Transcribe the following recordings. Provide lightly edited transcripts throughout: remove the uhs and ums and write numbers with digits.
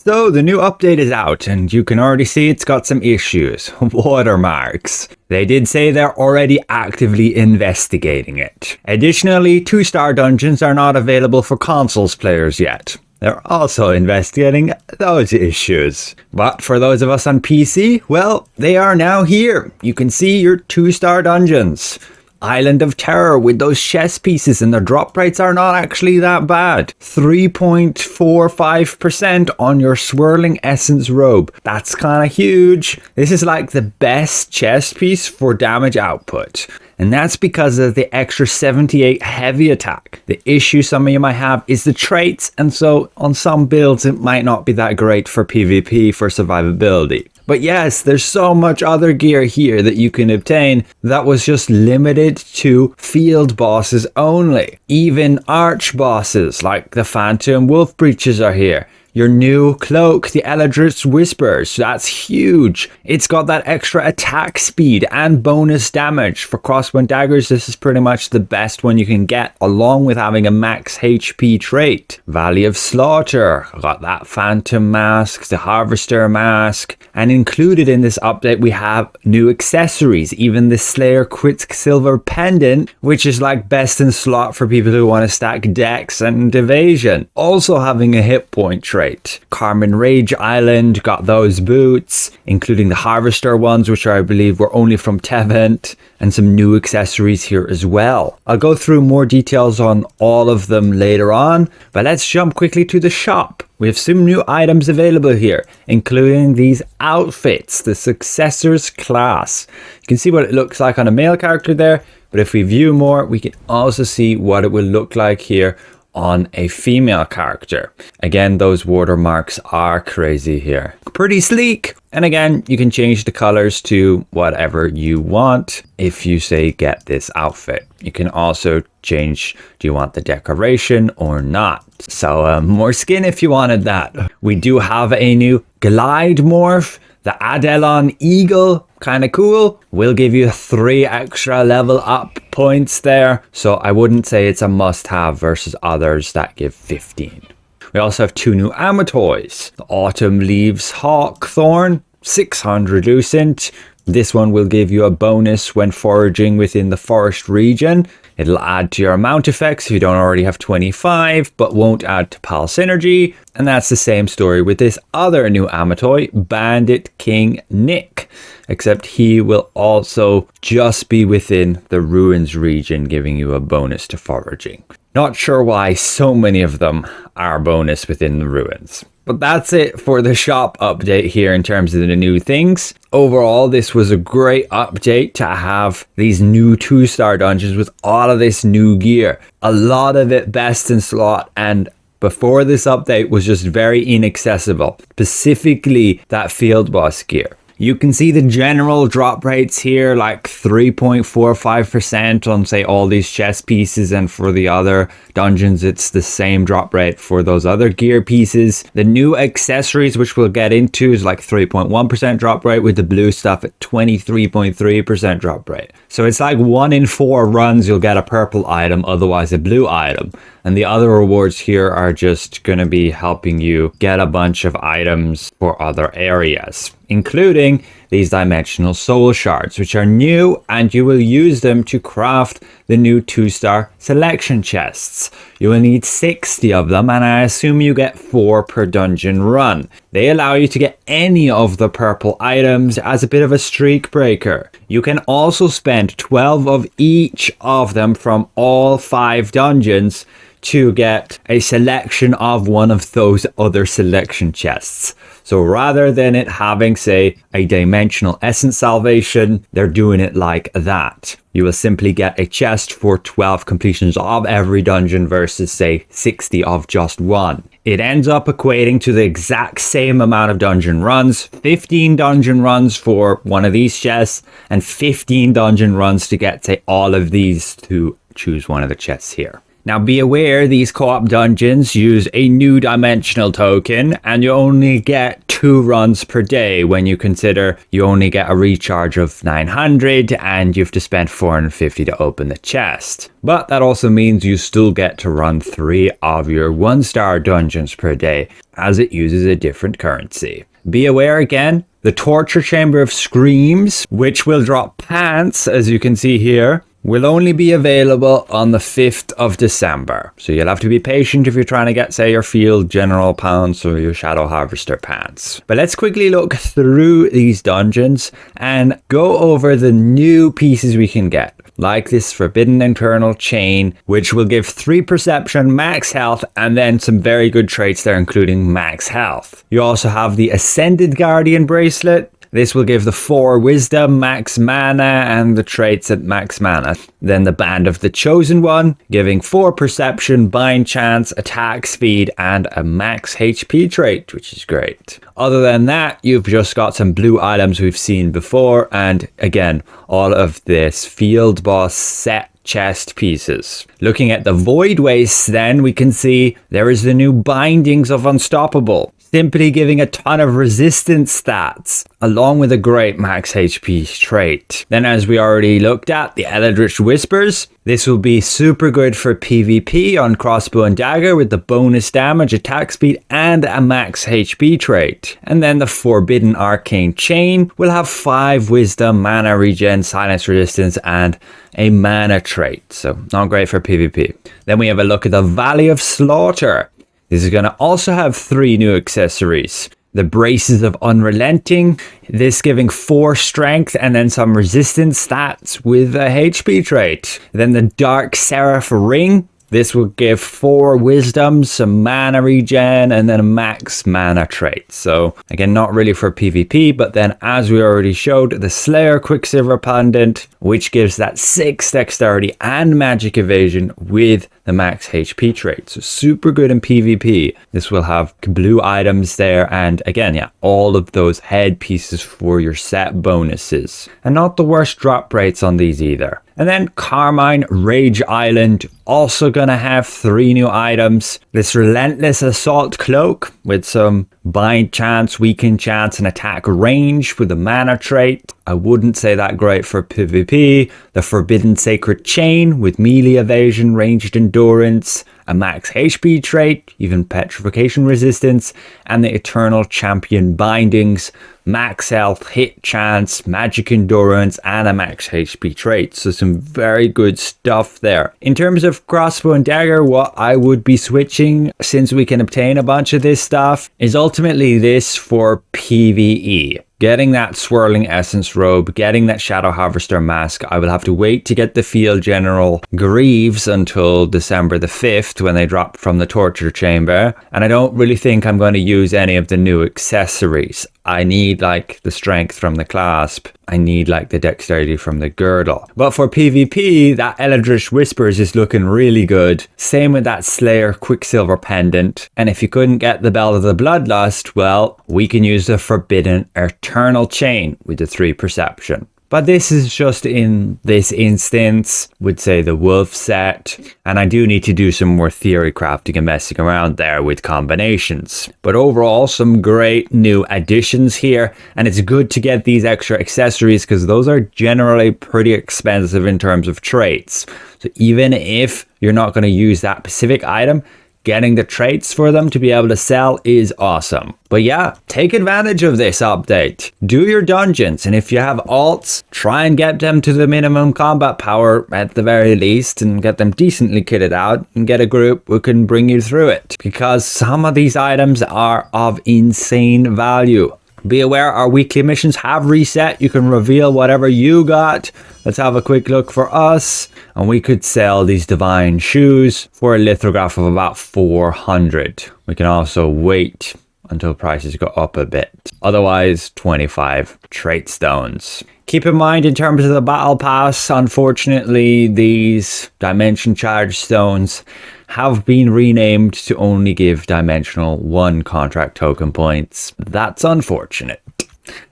So the new update is out and you can already see it's got some issues. Watermarks. They did say they're already actively investigating it. Additionally, 2-star dungeons are not available for consoles players yet. They're also investigating those issues. But for those of us on PC, well, they are now here. You can see your 2-star dungeons. Island of Terror with those chess pieces, and the drop rates are not actually that bad. 3.45% on your Swirling Essence robe. That's kind of huge. This is like the best chess piece for damage output. And that's because of the extra 78 heavy attack. The issue some of you might have is the traits, and so on some builds it might not be that great for PvP for survivability. But yes, there's so much other gear here that you can obtain that was just limited to field bosses only. Even arch bosses like the Phantom Wolf Breaches are here. Your new cloak, the Eldritch Whispers, that's huge. It's got that extra attack speed and bonus damage. For crossbow and daggers, this is pretty much the best one you can get, along with having a max HP trait. Valley of Slaughter, got that Phantom Mask, the Harvester Mask, and included in this update we have new accessories, even the Slayer Quicksilver Pendant, which is like best in slot for people who want to stack dex and evasion. Also having a hit point trait. Carmine Rage Island got those boots, including the Harvester ones, which I believe were only from Tevent, and some new accessories here as well. I'll go through more details on all of them later on, but let's jump quickly to the shop. We have some new items available here, including these outfits, the Successors class. You can see what it looks like on a male character there, but if we view more, we can also see what it will look like here on a female character. Again, those watermarks are crazy here. Pretty sleek. And again, you can change the colors to whatever you want if you say get this outfit. You can also change, do you want the decoration or not? So more skin if you wanted that. We do have a new glide morph. The Adelon Eagle, kind of cool. Will give you 3 extra level up points there. So I wouldn't say it's a must have versus others that give 15. We also have 2 new Amitois. The Autumn Leaves Hawthorne, 600 Lucent. This one will give you a bonus when foraging within the forest region. It'll add to your mount effects if you don't already have 25, but won't add to pal synergy. And that's the same story with this other new Amitoi, Bandit King Nick. Except he will also just be within the ruins region, giving you a bonus to foraging. Not sure why so many of them are bonus within the ruins. But that's it for the shop update here in terms of the new things. Overall, this was a great update to have these new 2-star dungeons with all of this new gear. A lot of it best in slot, and before this update was just very inaccessible. Specifically that field boss gear. You can see the general drop rates here, like 3.45% on, say, all these chess pieces, and for the other dungeons, it's the same drop rate for those other gear pieces. The new accessories, which we'll get into, is like 3.1% drop rate, with the blue stuff at 23.3% drop rate. So it's like 1 in 4 runs you'll get a purple item, otherwise a blue item. And the other rewards here are just going to be helping you get a bunch of items for other areas, including these dimensional soul shards, which are new, and you will use them to craft the new 2-star selection chests. You will need 60 of them, and I assume you get 4 per dungeon run. They allow you to get any of the purple items as a bit of a streak breaker. You can also spend 12 of each of them from all 5 dungeons to get a selection of one of those other selection chests. So rather than it having, say, a dimensional essence salvation, they're doing it like that. You will simply get a chest for 12 completions of every dungeon versus, say, 60 of just one. It ends up equating to the exact same amount of dungeon runs, 15 dungeon runs for one of these chests, and 15 dungeon runs to get, say, all of these to choose one of the chests here. Now be aware these co-op dungeons use a new dimensional token and you only get 2 runs per day when you consider you only get a recharge of 900 and you have to spend 450 to open the chest. But that also means you still get to run 3 of your 1-star dungeons per day as it uses a different currency. Be aware again, the Torture Chamber of Screams, which will drop pants as you can see here, will only be available on the 5th of December. So you'll have to be patient if you're trying to get, say, your Field General pants or your Shadow Harvester pants. But let's quickly look through these dungeons and go over the new pieces we can get. Like this Forbidden Internal Chain, which will give 3 Perception, max health, and then some very good traits there, including max health. You also have the Ascended Guardian Bracelet. This will give the 4 Wisdom, max mana, and the traits at max mana. Then the Band of the Chosen One, giving 4 Perception, Bind Chance, Attack Speed, and a max HP trait, which is great. Other than that, you've just got some blue items we've seen before, and again, all of this Field Boss set chest pieces. Looking at the Voidwastes then, we can see there is the new Bindings of Unstoppable, simply giving a ton of resistance stats, along with a great max HP trait. Then as we already looked at, the Eldritch Whispers. This will be super good for PvP on Crossbow and Dagger with the bonus damage, attack speed, and a max HP trait. And then the Forbidden Arcane Chain will have 5 Wisdom, mana regen, silence resistance, and a mana trait. So not great for PvP. Then we have a look at the Valley of Slaughter. This is going to also have 3 new accessories. The Braces of Unrelenting, this giving 4 strength and then some resistance stats with a HP trait. Then the Dark Seraph Ring, this will give 4 wisdom, some mana regen, and then a max mana trait. So again, not really for PvP, but then as we already showed, the Slayer Quicksilver Pendant, which gives that 6 dexterity and magic evasion with the max HP trait. So super good in PvP. This will have blue items there, and again, yeah, all of those head pieces for your set bonuses. And not the worst drop rates on these either. And then Carmine Rage Island, also gonna have 3 new items. This Relentless Assault Cloak with some bind chance, weaken chance, and attack range with a mana trait. I wouldn't say that great for PvP. The Forbidden Sacred Chain with melee evasion, ranged endurance, a max HP trait, even petrification resistance, and the Eternal Champion Bindings, max health, hit chance, magic endurance, and a max HP trait. So some very good stuff there. In terms of Crossbow and Dagger, what I would be switching, since we can obtain a bunch of this stuff, is ultimately this for PvE. Getting that Swirling Essence robe, getting that Shadow Harvester mask. I will have to wait to get the Field General Greaves until December the 5th when they drop from the Torture Chamber. And I don't really think I'm going to use any of the new accessories. I need like the strength from the clasp. I need like the dexterity from the girdle. But for PvP, that Eldritch Whispers is looking really good. Same with that Slayer Quicksilver Pendant. And if you couldn't get the Bell of the Bloodlust, well, we can use the Forbidden Eternal Chain with the 3 Perception. But this is just in this instance, would say the wolf set. And I do need to do some more theory crafting and messing around there with combinations. But overall, some great new additions here. And it's good to get these extra accessories because those are generally pretty expensive in terms of traits. So even if you're not going to use that specific item, getting the traits for them to be able to sell is awesome. But yeah, take advantage of this update. Do your dungeons, and if you have alts, try and get them to the minimum combat power at the very least and get them decently kitted out and get a group who can bring you through it. Because some of these items are of insane value. Be aware our weekly missions have reset. You can reveal whatever you got. Let's have a quick look for us. And we could sell these divine shoes for a lithograph of about 400. We can also wait until prices go up a bit. Otherwise, 25 trait stones. Keep in mind in terms of the battle pass, unfortunately, these dimension charge stones have been renamed to only give dimensional 1 contract token points. That's unfortunate.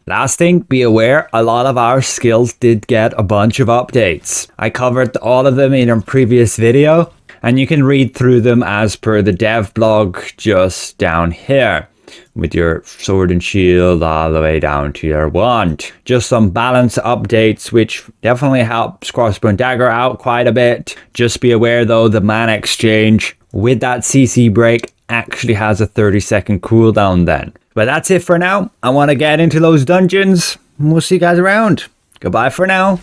Last thing, be aware, a lot of our skills did get a bunch of updates. I covered all of them in a previous video. and you can read through them as per the dev blog just down here, with your sword and shield all the way down to your wand. Just some balance updates, which definitely helps Crossbow and Dagger out quite a bit. Just be aware though, the mana exchange with that CC break actually has a 30-second cooldown then. But that's it for now. I want to get into those dungeons, and we'll see you guys around. Goodbye for now.